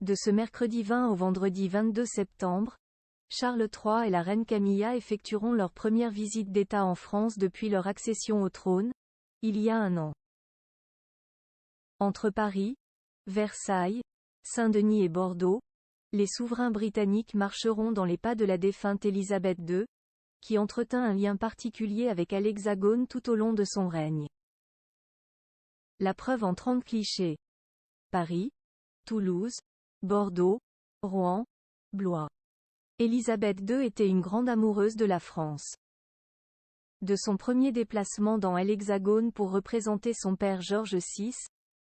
De ce mercredi 20 au vendredi 22 septembre, Charles III et la reine Camilla effectueront leur première visite d'État en France depuis leur accession au trône, il y a un an. Entre Paris, Versailles, Saint-Denis et Bordeaux, les souverains britanniques marcheront dans les pas de la défunte Élisabeth II, qui entretint un lien particulier avec l'Hexagone tout au long de son règne. La preuve en 30 clichés. Paris, Toulouse, Bordeaux, Rouen, Blois. Élisabeth II était une grande amoureuse de la France. De son premier déplacement dans l'Hexagone pour représenter son père George VI,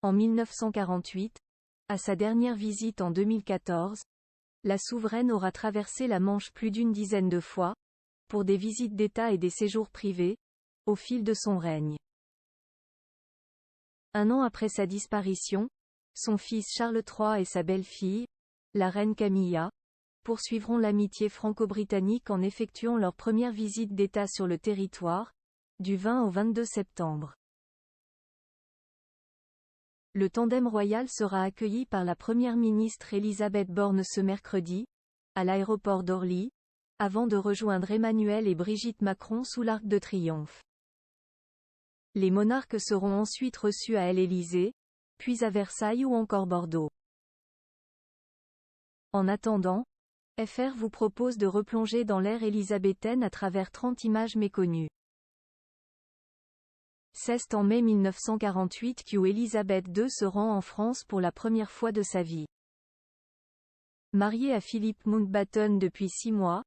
en 1948, à sa dernière visite en 2014, la souveraine aura traversé la Manche plus d'une dizaine de fois, pour des visites d'État et des séjours privés, au fil de son règne. Un an après sa disparition, son fils Charles III et sa belle-fille, la reine Camilla, poursuivront l'amitié franco-britannique en effectuant leur première visite d'État sur le territoire, du 20 au 22 septembre. Le tandem royal sera accueilli par la première ministre Elisabeth Borne ce mercredi, à l'aéroport d'Orly, avant de rejoindre Emmanuel et Brigitte Macron sous l'Arc de Triomphe. Les monarques seront ensuite reçus à l'Élysée, puis à Versailles ou encore Bordeaux. En attendant, FR vous propose de replonger dans l'ère élisabéthaine à travers 30 images méconnues. C'est en mai 1948 qu'Élisabeth II se rend en France pour la première fois de sa vie. Mariée à Philippe Mountbatten depuis 6 mois,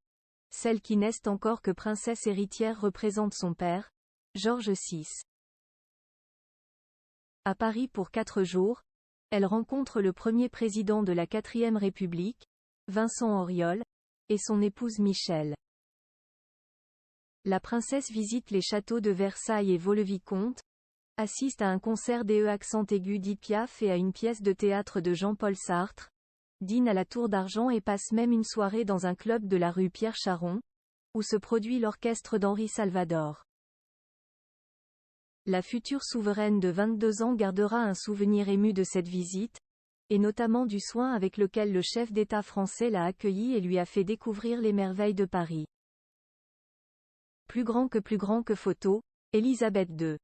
celle qui n'est encore que princesse héritière représente son père, George VI. À Paris pour 4 jours, elle rencontre le premier président de la 4e République, Vincent Auriol, et son épouse Michèle. La princesse visite les châteaux de Versailles et Vaux-le-Vicomte, assiste à un concert des accent aigu d'Édith Piaf et à une pièce de théâtre de Jean-Paul Sartre, dîne à la Tour d'Argent et passe même une soirée dans un club de la rue Pierre-Charon, où se produit l'orchestre d'Henri Salvador. La future souveraine de 22 ans gardera un souvenir ému de cette visite, et notamment du soin avec lequel le chef d'État français l'a accueilli et lui a fait découvrir les merveilles de Paris. Plus grand que photo, Élisabeth II.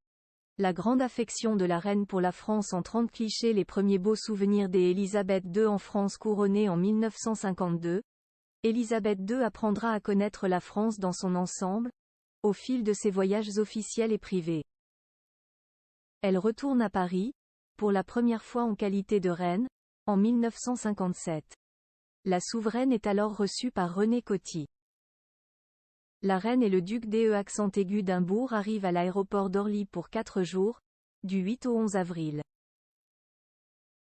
La grande affection de la reine pour la France en 30 clichés. Les premiers beaux souvenirs d'Élisabeth II en France couronnée en 1952. Élisabeth II apprendra à connaître la France dans son ensemble, au fil de ses voyages officiels et privés. Elle retourne à Paris, pour la première fois en qualité de reine, en 1957. La souveraine est alors reçue par René Coty. La reine et le duc accent aigu d'Imbourg arrivent à l'aéroport d'Orly pour 4 jours, du 8 au 11 avril.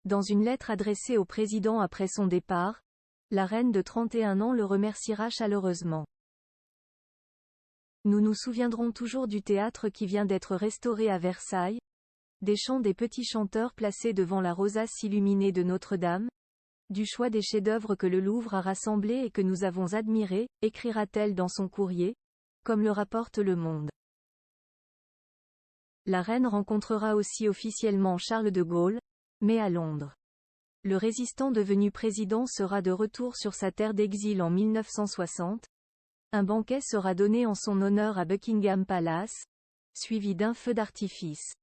Dans une lettre adressée au président après son départ, la reine de 31 ans le remerciera chaleureusement. Nous nous souviendrons toujours du théâtre qui vient d'être restauré à Versailles, des chants des petits chanteurs placés devant la rosace illuminée de Notre-Dame, du choix des chefs-d'œuvre que le Louvre a rassemblés et que nous avons admirés, écrira-t-elle dans son courrier, comme le rapporte Le Monde. La reine rencontrera aussi officiellement Charles de Gaulle, mais à Londres. Le résistant devenu président sera de retour sur sa terre d'exil en 1960. Un banquet sera donné en son honneur à Buckingham Palace, suivi d'un feu d'artifice.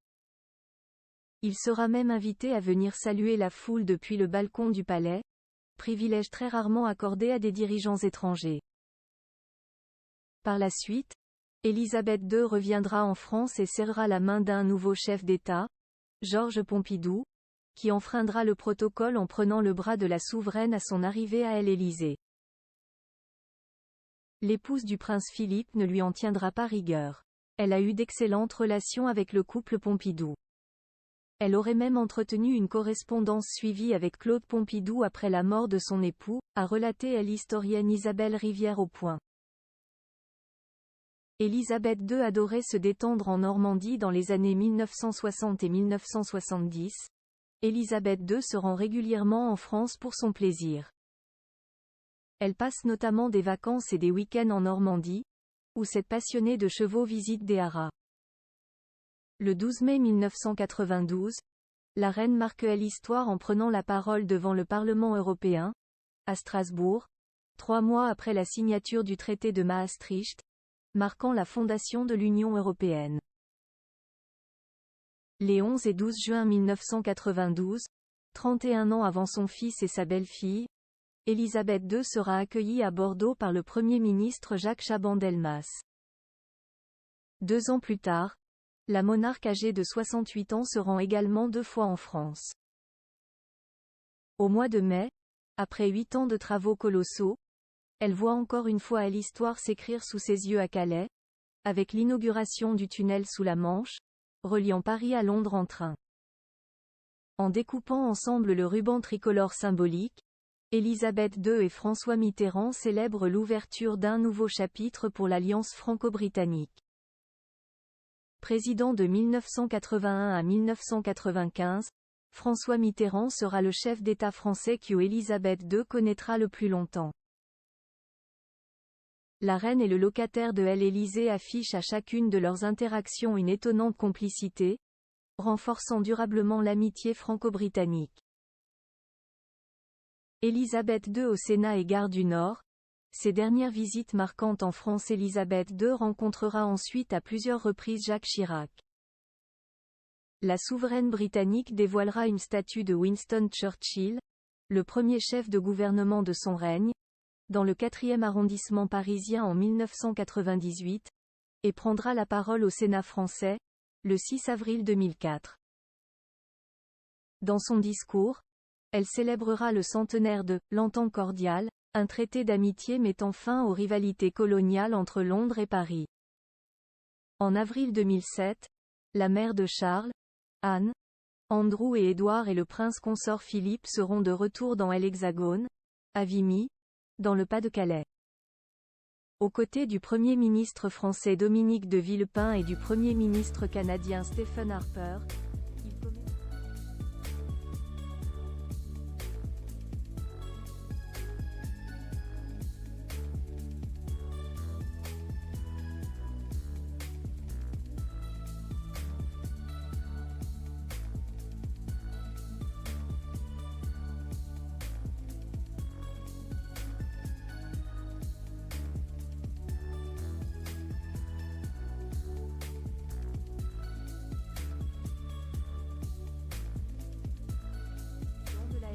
Il sera même invité à venir saluer la foule depuis le balcon du palais, privilège très rarement accordé à des dirigeants étrangers. Par la suite, Élisabeth II reviendra en France et serrera la main d'un nouveau chef d'État, Georges Pompidou, qui enfreindra le protocole en prenant le bras de la souveraine à son arrivée à l'Élysée. L'épouse du prince Philippe ne lui en tiendra pas rigueur. Elle a eu d'excellentes relations avec le couple Pompidou. Elle aurait même entretenu une correspondance suivie avec Claude Pompidou après la mort de son époux, a relaté l'historienne Isabelle Rivière au Point. Élisabeth II adorait se détendre en Normandie dans les années 1960 et 1970. Élisabeth II se rend régulièrement en France pour son plaisir. Elle passe notamment des vacances et des week-ends en Normandie, où cette passionnée de chevaux visite des haras. Le 12 mai 1992, la reine marque l'histoire en prenant la parole devant le Parlement européen, à Strasbourg, 3 mois après la signature du traité de Maastricht, marquant la fondation de l'Union européenne. Les 11 et 12 juin 1992, 31 ans avant son fils et sa belle-fille, Élisabeth II sera accueillie à Bordeaux par le Premier ministre Jacques Chaban-Delmas. 2 ans plus tard, la monarque âgée de 68 ans se rend également 2 fois en France. Au mois de mai, après 8 ans de travaux colossaux, elle voit encore une fois l'histoire s'écrire sous ses yeux à Calais, avec l'inauguration du tunnel sous la Manche, reliant Paris à Londres en train. En découpant ensemble le ruban tricolore symbolique, Élisabeth II et François Mitterrand célèbrent l'ouverture d'un nouveau chapitre pour l'alliance franco-britannique. Président de 1981 à 1995, François Mitterrand sera le chef d'État français que Élisabeth II connaîtra le plus longtemps. La reine et le locataire de l'Élysée affichent à chacune de leurs interactions une étonnante complicité, renforçant durablement l'amitié franco-britannique. Élisabeth II au Sénat et Gare du Nord. Ses dernières visites marquantes en France. Élisabeth II rencontrera ensuite à plusieurs reprises Jacques Chirac. La souveraine britannique dévoilera une statue de Winston Churchill, le premier chef de gouvernement de son règne, dans le 4e arrondissement parisien en 1998, et prendra la parole au Sénat français, le 6 avril 2004. Dans son discours, elle célébrera le centenaire de « l'Entente cordiale », un traité d'amitié mettant fin aux rivalités coloniales entre Londres et Paris. En avril 2007, la mère de Charles, Anne, Andrew et Édouard et le prince consort Philippe seront de retour dans l'Hexagone, à Vimy, dans le Pas-de-Calais. Aux côtés du Premier ministre français Dominique de Villepin et du Premier ministre canadien Stephen Harper,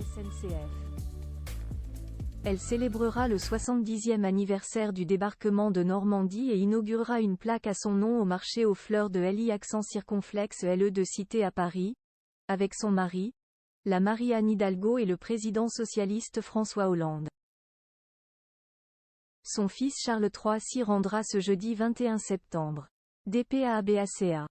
SNCF. Elle célébrera le 70e anniversaire du débarquement de Normandie et inaugurera une plaque à son nom au marché aux fleurs de Ely accent circonflexe LE de Cité à Paris, avec son mari, la Marie-Anne Hidalgo et le président socialiste François Hollande. Son fils Charles III s'y rendra ce jeudi 21 septembre. DPABACA